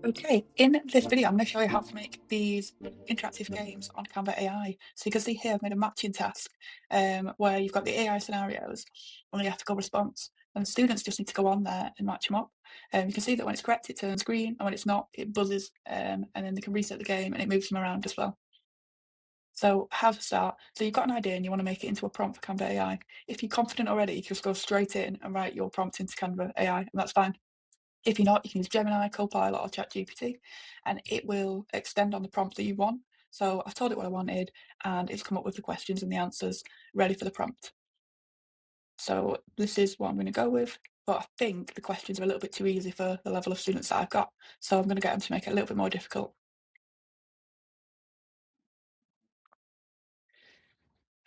Okay, in this video, I'm going to show you how to make these interactive games on Canva AI. So you can see here, I've made a matching task where you've got the AI scenarios and the ethical response. And the students just need to go on there and match them up. You can see that when it's correct, it turns green, and when it's not, it buzzes, and then they can reset the game and it moves them around as well. So how to start? So you've got an idea and you want to make it into a prompt for Canva AI. If you're confident already, you can just go straight in and write your prompt into Canva AI, and that's fine. If you're not, you can use Gemini, Copilot, or ChatGPT, and it will extend on the prompt that you want. So I've told it what I wanted, and it's come up with the questions and the answers ready for the prompt. So this is what I'm going to go with, but I think the questions are a little bit too easy for the level of students that I've got. So I'm going to get them to make it a little bit more difficult.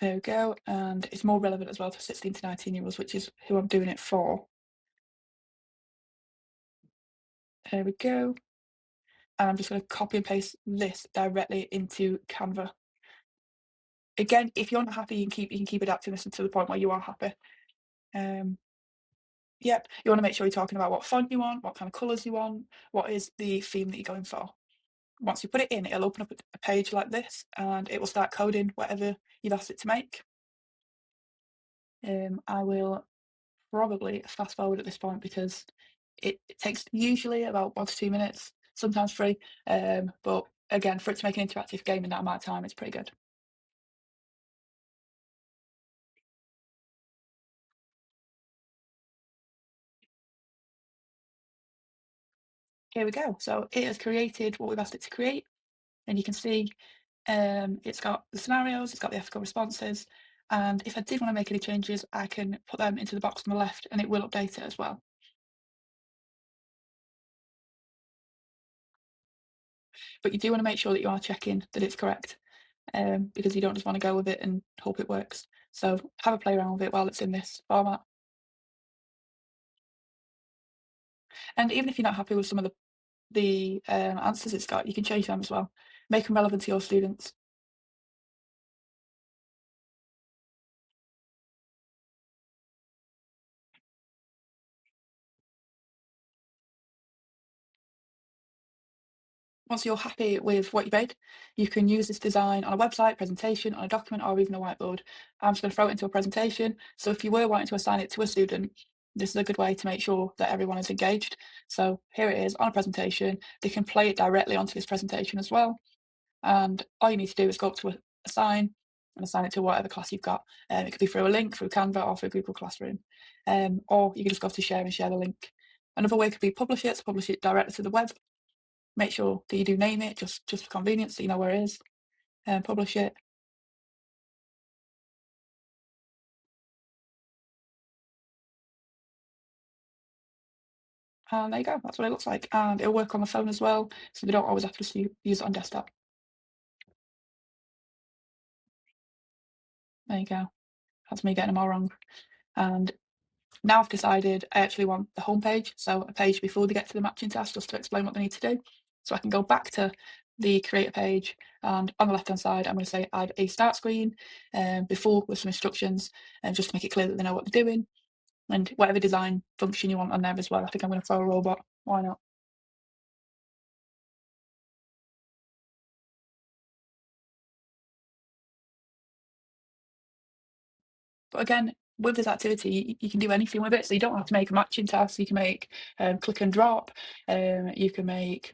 There we go, and it's more relevant as well to 16 to 19-year-olds, which is who I'm doing it for. There we go. And I'm just going to copy and paste this directly into Canva. Again, if you're not happy, you can keep adapting this until the point where you are happy. Yep, you want to make sure you're talking about what font you want, what kind of colours you want, what is the theme that you're going for. Once you put it in, it'll open up a page like this, and it will start coding whatever you've asked it to make. I will probably fast forward at this point because it takes usually about 1 to 2 minutes, sometimes 3. But again, for it to make an interactive game in that amount of time, it's pretty good. Here we go. So it has created what we've asked it to create, and you can see it's got the scenarios, it's got the ethical responses, and if I did want to make any changes, I can put them into the box on the left and it will update it as well. But you do want to make sure that you are checking that it's correct, because you don't just want to go with it and hope it works. So have a play around with it while it's in this format. And even if you're not happy with some of the answers it's got, you can change them as well. Make them relevant to your students. Once you're happy with what you made, you can use this design on a website, presentation, on a document, or even a whiteboard. I'm just going to throw it into a presentation. So if you were wanting to assign it to a student, this is a good way to make sure that everyone is engaged. So here it is on a presentation. They can play it directly onto this presentation as well. And all you need to do is go up to assign and assign it to whatever class you've got. It could be through a link, through Canva, or through Google Classroom. Or you can just go to share and share the link. Another way could be publish it, so publish it directly to the web. Make sure that you do name it, just for convenience, so you know where it is, and publish it. And there you go, that's what it looks like. And it'll work on the phone as well, so they don't always have to use it on desktop. There you go. That's me getting them all wrong. And now I've decided I actually want the home page, so a page before they get to the matching task, just to explain what they need to do. So I can go back to the creator page, and on the left hand side, I'm going to say add a start screen before with some instructions, and just to make it clear that they know what they're doing, and whatever design function you want on there as well. I think I'm going to throw a robot. Why not? But again, with this activity, you can do anything with it. So you don't have to make a matching task. You can make click and drop. You can make,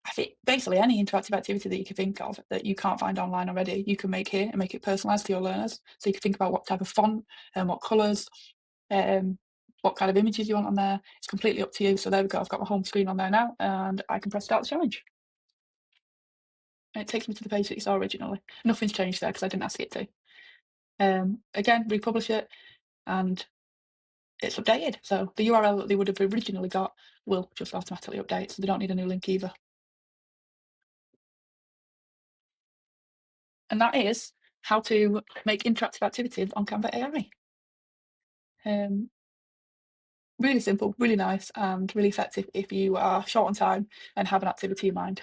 I think, basically any interactive activity that you can think of that you can't find online already, you can make here and make it personalised to your learners. So you can think about what type of font and what colours, what kind of images you want on there. It's completely up to you. So there we go. I've got my home screen on there now, and I can press start the challenge. And it takes me to the page that you saw originally. Nothing's changed there because I didn't ask it to. Again, republish it, and it's updated. So the URL that they would have originally got will just automatically update, so they don't need a new link either. And that is how to make interactive activities on Canva AI. Really simple, really nice, and really effective if you are short on time and have an activity in mind.